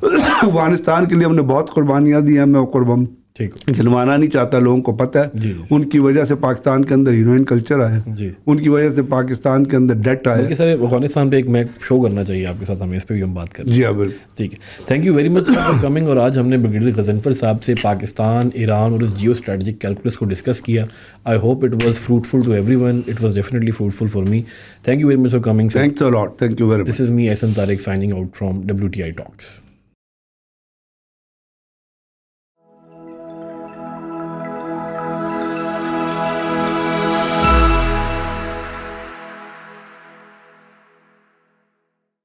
अफगानिस्तान के लिए हमने बहुत कुर्बानियाँ दी हैं, मैं कुर्बान गिनवाना नहीं चाहता, लोगों को पता है. उनकी वजह से पाकिस्तान के अंदर हीरोइन कल्चर आया, उनकी वजह से पाकिस्तान के अंदर डेट आया. सर अफगानिस्तान पे एक मैं शो करना चाहिए आपके साथ, हमें इस पे भी हम बात करें. जी हाँ बिल्कुल. ठीक है, thank you very much for coming. और आज हमने ब्रिगेडियर गजनफर साहब से पाकिस्तान, ईरान और उस जियो स्ट्रेटजिक कैलकुलस को डिस्कस किया. I hope it was fruitful to everyone. It was definitely fruitful for me. Thank you very much for coming. Thanks a lot. Thank you very much. This is me Ehsan Tariq signing out from WTI talks.